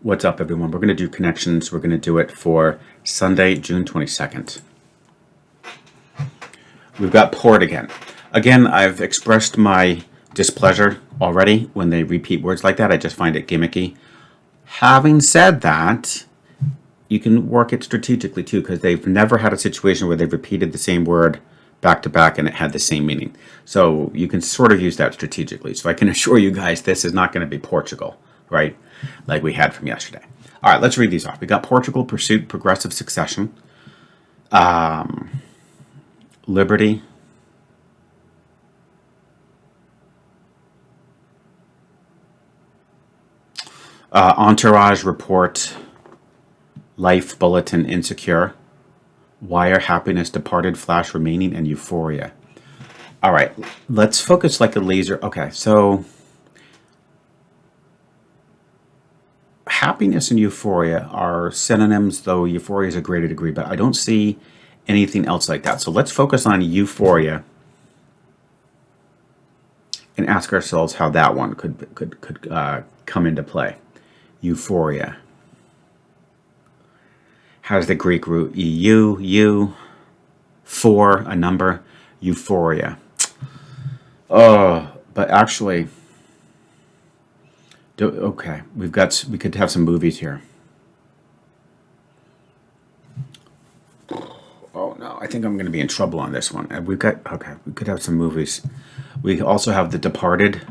What's up, everyone? We're going to do connections. We're going to do it for Sunday, June 22nd. We've got port again. Again, I've expressed my displeasure already when they repeat words like that. I just find it gimmicky. Having said that, you can work it strategically too, because they've never had a situation where they've repeated the same word back to back and it had the same meaning. So you can sort of use that strategically. So I can assure you guys this is not going to be Portugal, right? Like we had from yesterday. All right, let's read these off. We got Portugal, pursuit, progressive succession, liberty, entourage, report, life, bulletin, insecure, wire, happiness, departed, flash, remaining, and euphoria. All right, let's focus like a laser. Okay, so happiness and euphoria are synonyms, though euphoria is a greater degree, but I don't see anything else like that. So let's focus on euphoria and ask ourselves how that one could come into play. Euphoria has the Greek root eu, for a number, euphoria. Oh, but actually, okay, we could have some movies here. Oh no, I think I'm going to be in trouble on this one. We could have some movies. We also have The Departed.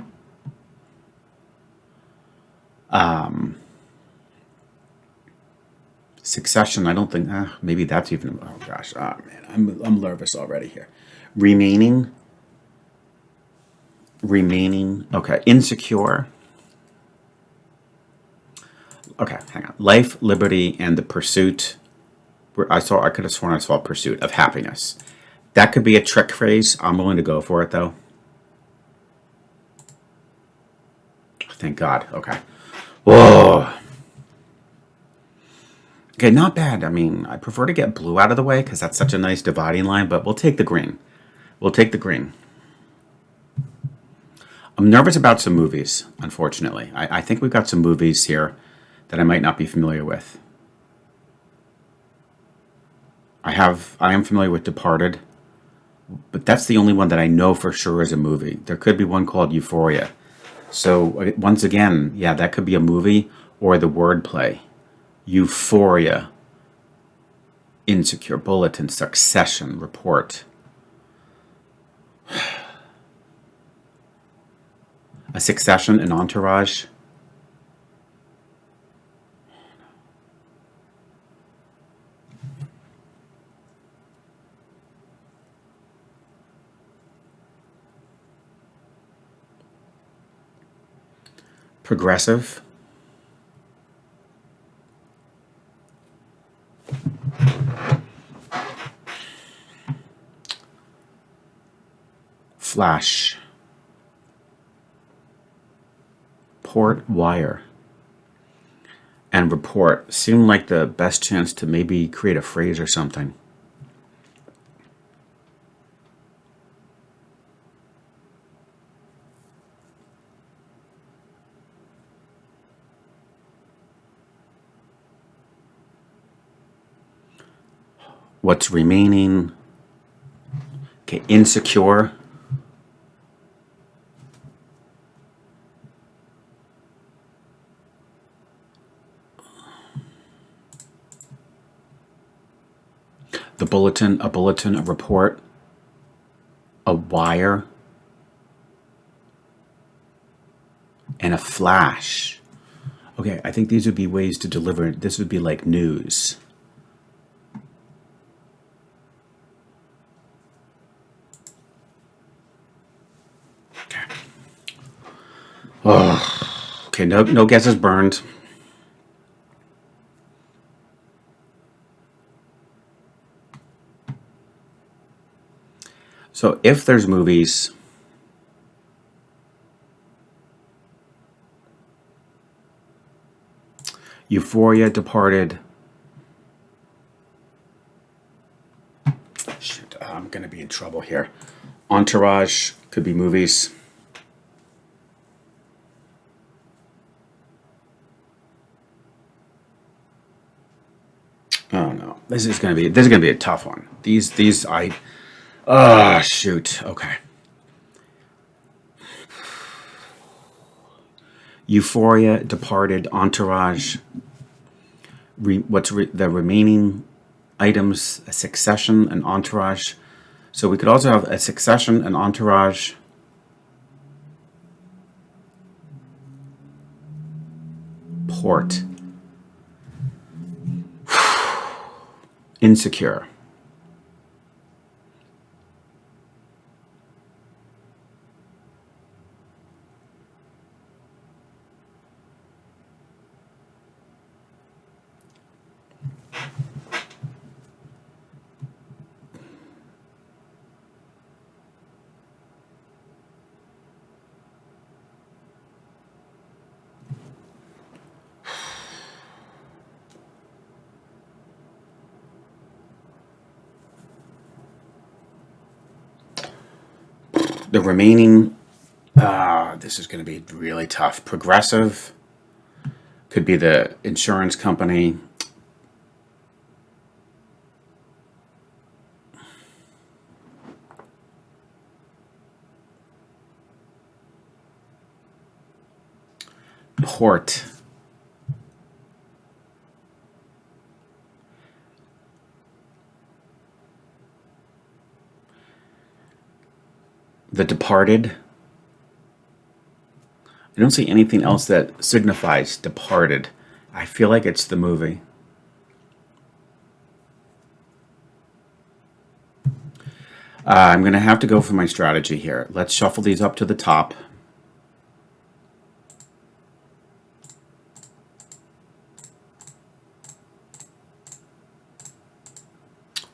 Succession. I don't think. Maybe that's even. Oh gosh. Oh man, I'm nervous already here. Remaining. Okay. Insecure. Okay, hang on. Life, liberty, and the pursuit. I could have sworn I saw pursuit of happiness. That could be a trick phrase. I'm willing to go for it though. Thank God. Okay. Whoa. Okay, not bad. I mean, I prefer to get blue out of the way because that's such a nice dividing line, but we'll take the green. We'll take the green. I'm nervous about some movies, unfortunately. I think we've got some movies here that I might not be familiar with. I am familiar with Departed, but that's the only one that I know for sure is a movie. There could be one called Euphoria. So once again, yeah, that could be a movie or the wordplay. Euphoria, insecure, bulletin, succession, report. A succession, an entourage. Progressive. Flash. Port, wire. And report seem like the best chance to maybe create a phrase or something. What's remaining? Okay, insecure. The bulletin, a report, a wire, and a flash. Okay, I think these would be ways to deliver. This would be like news. Okay. Oh, okay, no guesses burned. So if there's movies, Euphoria, Departed. Shit, I'm going to be in trouble here. Entourage could be movies. Oh no, this is gonna be a tough one. Oh shoot. Okay. Euphoria, Departed, Entourage. The remaining items? A Succession, an Entourage. So we could also have a Succession, an Entourage. Port. Insecure. The remaining, this is going to be really tough. Progressive could be the insurance company. Port. The Departed. I don't see anything else that signifies Departed. I feel like it's the movie. I'm going to have to go for my strategy here. Let's shuffle these up to the top.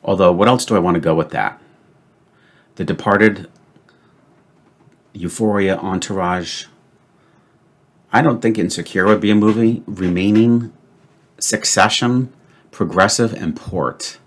Although, what else do I want to go with that? The Departed, Euphoria, Entourage. I don't think Insecure would be a movie. Remaining, Succession, Progressive, and Port.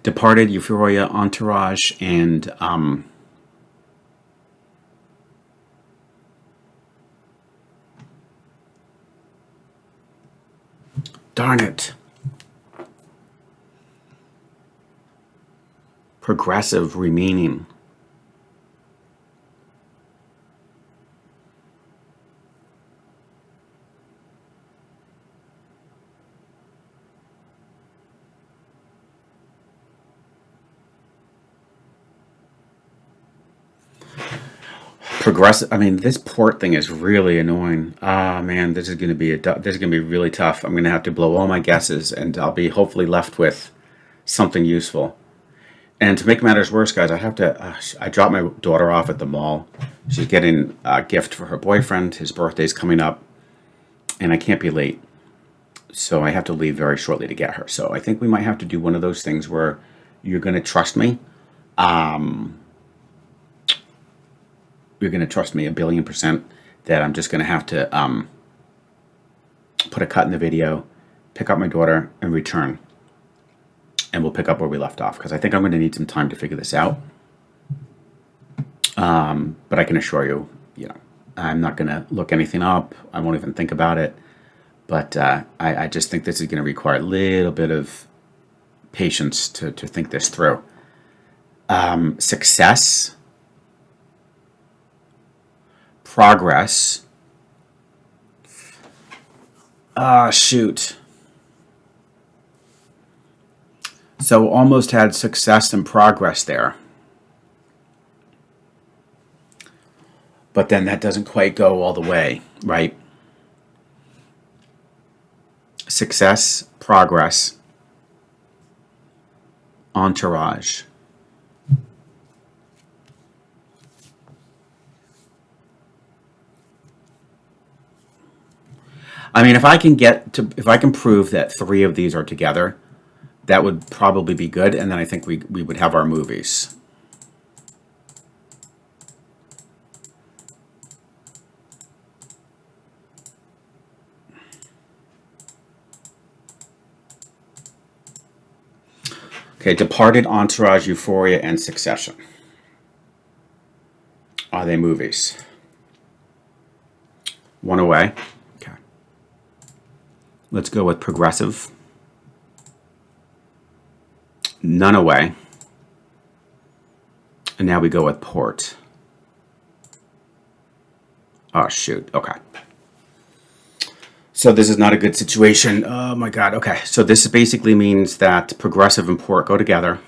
Departed, Euphoria, Entourage, and darn it. Progressive, Remaining. Progressive. I mean, this port thing is really annoying. Ah, man, this is going to be really tough. I'm going to have to blow all my guesses, and I'll be hopefully left with something useful. And to make matters worse, guys, I dropped my daughter off at the mall. She's getting a gift for her boyfriend. His birthday's coming up, and I can't be late, so I have to leave very shortly to get her. So I think we might have to do one of those things where you're going to trust me. You're going to trust me 1,000,000,000% that I'm just going to have to put a cut in the video, pick up my daughter, and return. And we'll pick up where we left off, because I think I'm going to need some time to figure this out. But I can assure you, I'm not going to look anything up. I won't even think about it. But I just think this is going to require a little bit of patience to think this through. Success. Progress. Shoot. So almost had success and progress there. But then that doesn't quite go all the way, right? Success, progress, entourage. I mean, if I can prove that 3 of these are together, that would probably be good, and then I think we would have our movies. Okay, Departed, Entourage, Euphoria, and Succession. Are they movies? One away. Okay. Let's go with Progressive. None away. And now we go with Port. Oh, shoot. Okay. So this is not a good situation. Oh, my God. Okay. So this basically means that Progressive and Port go together.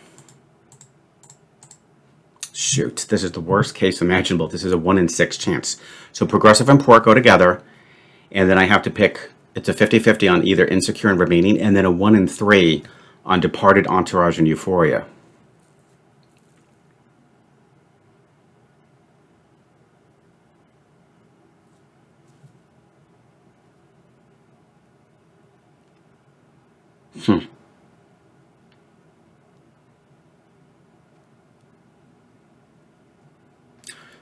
Shoot. This is the worst case imaginable. This is a 1 in 6 chance. So Progressive and Port go together. And then I have to pick, it's a 50-50 on either Insecure and Remaining, and then a 1 in 3 on Departed, Entourage, and Euphoria.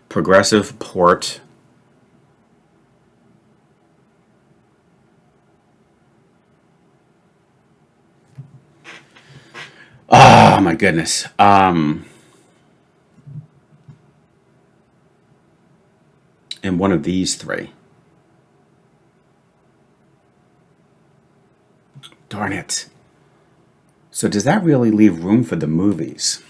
Progressive, Port. Oh my goodness. And one of these three. Darn it. So does that really leave room for the movies?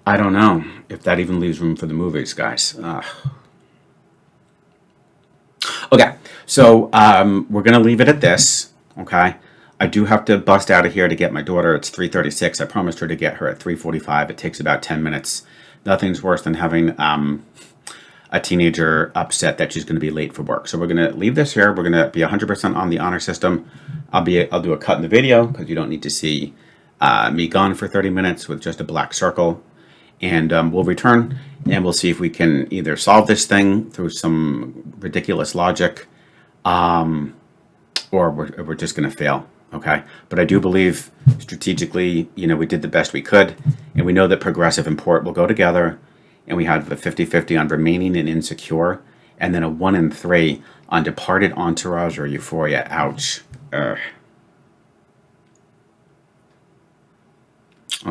I don't know if that even leaves room for the movies, guys. Okay, so we're gonna leave it at this. Okay, I do have to bust out of here to get my daughter. It's 3:36. I promised her to get her at 3:45. It takes about 10 minutes. Nothing's worse than having a teenager upset that she's going to be late for work. So we're going to leave this here. We're going to be 100% on the honor system. I'll do a cut in the video because you don't need to see me gone for 30 minutes with just a black circle. And we'll return and we'll see if we can either solve this thing through some ridiculous logic or we're just going to fail. Okay. But I do believe strategically, we did the best we could. And we know that Progressive and Port will go together. And we have a 50-50 on Remaining and Insecure. And then a 1 in 3 on Departed, Entourage, or Euphoria. Ouch. I'm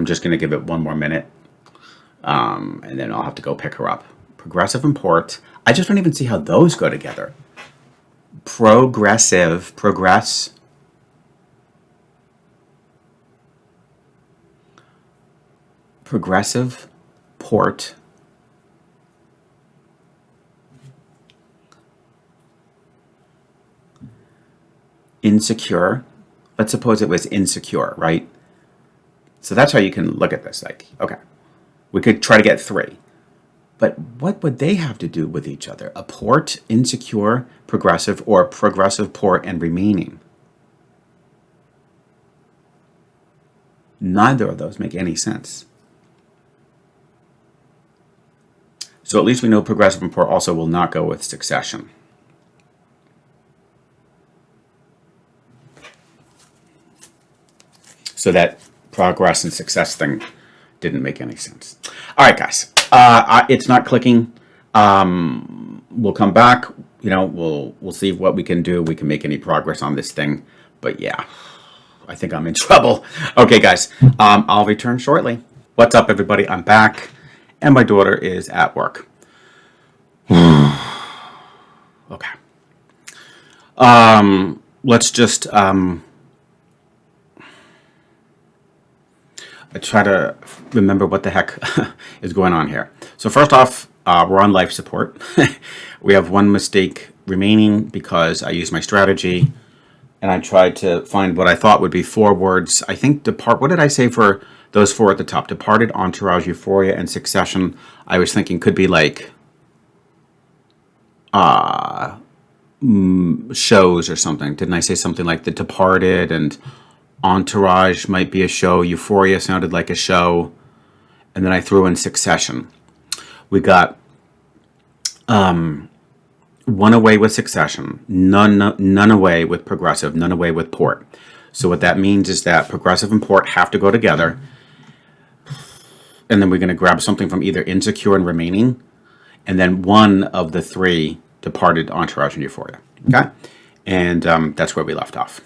just going to give it one more minute. And then I'll have to go pick her up. Progressive and Port. I just don't even see how those go together. Progressive. Port. Insecure. Let's suppose it was Insecure, right? So that's how you can look at this. Like, okay, we could try to get 3. But what would they have to do with each other? A Port, Insecure, Progressive, or Progressive, Port, and Remaining? Neither of those make any sense. So at least we know Progressive and Port also will not go with Succession. So that progress and success thing didn't make any sense. All right, guys. It's not clicking. We'll come back. We'll see what we can do. We can make any progress on this thing. But yeah, I think I'm in trouble. Okay, guys. I'll return shortly. What's up, everybody? I'm back, and my daughter is at work. Okay. Let's just I try to remember what the heck is going on here. So first off, we're on life support. We have one mistake remaining because I used my strategy and I tried to find what I thought would be 4 words. I think what did I say for those 4 at the top? Departed, Entourage, Euphoria, and Succession. I was thinking could be like shows or something. Didn't I say something like The Departed and Entourage might be a show. Euphoria sounded like a show. And then I threw in Succession. We got one away with succession, none away with progressive, none away with port. So what that means is that progressive and port have to go together, and then we're going to grab something from either insecure and remaining, and then one of the three departed, entourage, and euphoria. Okay, and that's where we left off.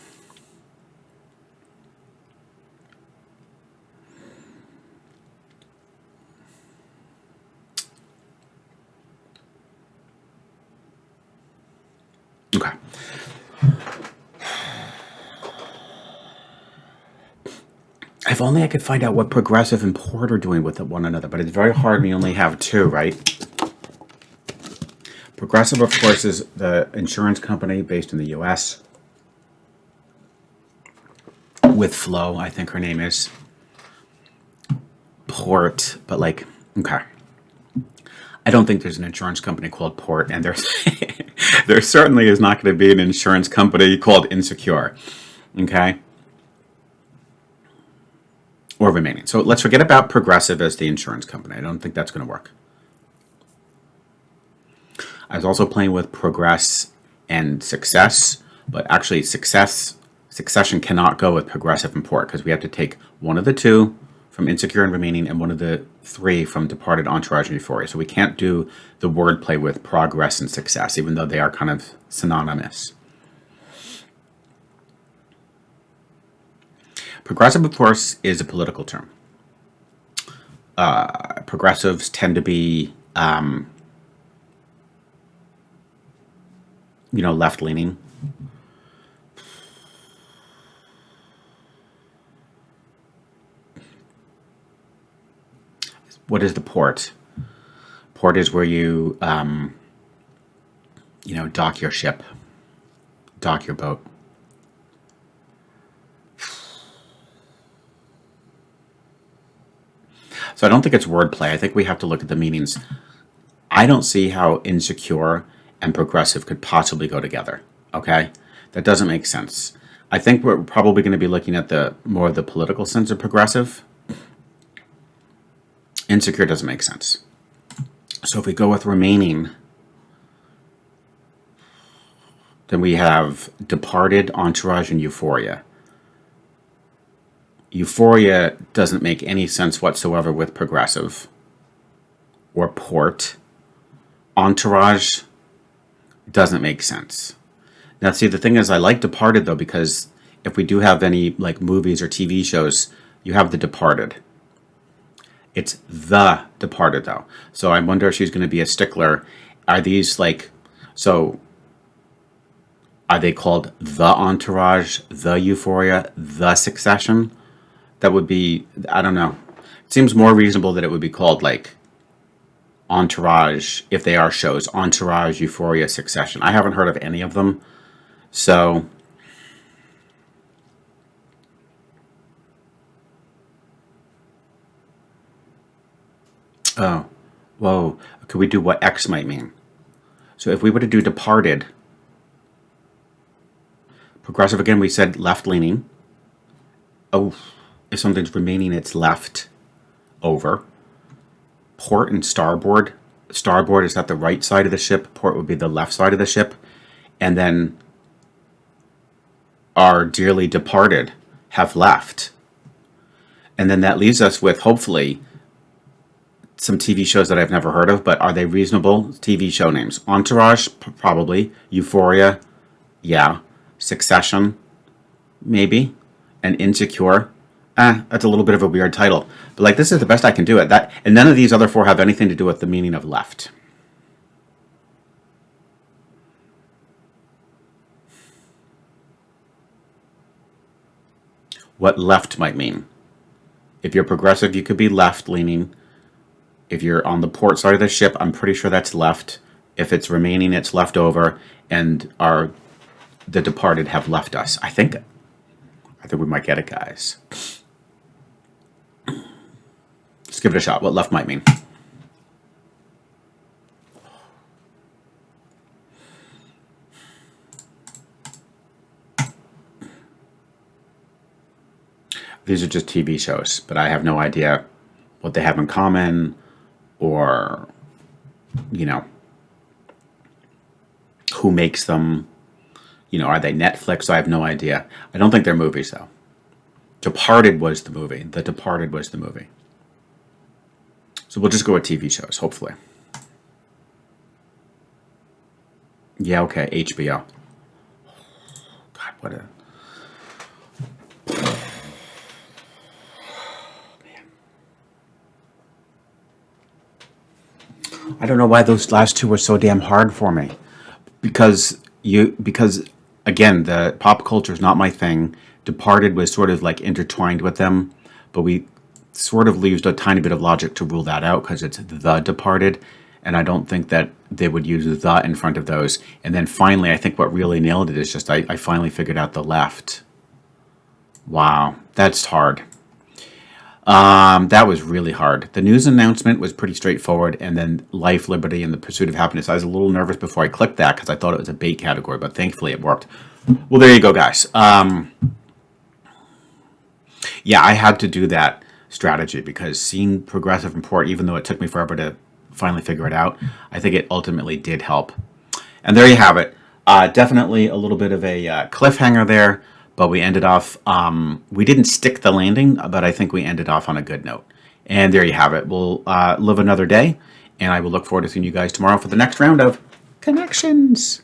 Okay. If only I could find out what progressive and port are doing with one another, but it's very hard when you only have two, right? Progressive, of course, is the insurance company based in the US with Flo, I think her name is. Port, but like, okay. I don't think there's an insurance company called Port, and there certainly is not going to be an insurance company called Insecure, okay? Or Remaining. So let's forget about Progressive as the insurance company. I don't think that's going to work. I was also playing with Progress and Success, but actually Succession cannot go with Progressive and Port because we have to take one of the two from Insecure and Remaining and one of the three from Departed, Entourage, and Euphoria. So we can't do the wordplay with Progress and Success, even though they are kind of synonymous. Progressive, of course, is a political term. Progressives tend to be, left-leaning. What is the port? Port is where you, dock your ship, dock your boat. So I don't think it's wordplay. I think we have to look at the meanings. I don't see how insecure and progressive could possibly go together. Okay? That doesn't make sense. I think we're probably going to be looking at the more of the political sense of progressive. Insecure doesn't make sense. So if we go with remaining, then we have departed, entourage, and euphoria. Euphoria doesn't make any sense whatsoever with progressive or port. Entourage doesn't make sense. Now, see, the thing is, I like Departed, though, because if we do have any, like, movies or TV shows, you have The Departed. It's The Departed, though. So I wonder if she's going to be a stickler. Are these, so are they called The Entourage, The Euphoria, The Succession? That would be, I don't know. It seems more reasonable that it would be called, Entourage, if they are shows. Entourage, Euphoria, Succession. I haven't heard of any of them. So oh, whoa. Could we do what X might mean? So if we were to do departed, progressive, again, we said left-leaning. Oh, if something's remaining, it's left over. Port and starboard. Starboard is at the right side of the ship. Port would be the left side of the ship. And then our dearly departed have left. And then that leaves us with, hopefully, some TV shows that I've never heard of, but are they reasonable TV show names? Entourage, probably. Euphoria, yeah. Succession, maybe. And Insecure, that's a little bit of a weird title. But this is the best I can do at that. And none of these other four have anything to do with the meaning of left. What left might mean. If you're progressive, you could be left-leaning. If you're on the port side of the ship, I'm pretty sure that's left. If it's remaining, it's left over. And the departed have left us. I think we might get it, guys. Let's give it a shot. What left might mean. These are just TV shows, but I have no idea what they have in common or, who makes them. You know, are they Netflix? I have no idea. I don't think they're movies, though. Departed was the movie. The Departed was the movie. So we'll just go with TV shows, hopefully. Yeah, okay, HBO. God, what a... Man. I don't know why those last two were so damn hard for me. Because again, the pop culture is not my thing. Departed was sort of like intertwined with them, but we sort of used a tiny bit of logic to rule that out because it's The Departed, and I don't think that they would use the in front of those. And then finally, I think what really nailed it is just I finally figured out The Left. Wow, that's hard. That was really hard. The news announcement was pretty straightforward, and then life, liberty, and the pursuit of happiness. I was a little nervous before I clicked that because I thought it was a bait category, but thankfully it worked. Well, there you go, guys. Yeah, I had to do that strategy because seeing progressive and poor, even though it took me forever to finally figure it out, I think it ultimately did help. And there you have it. Definitely a little bit of a cliffhanger there, but we ended off, we didn't stick the landing, but I think we ended off on a good note. And there you have it. We'll live another day, and I will look forward to seeing you guys tomorrow for the next round of Connections.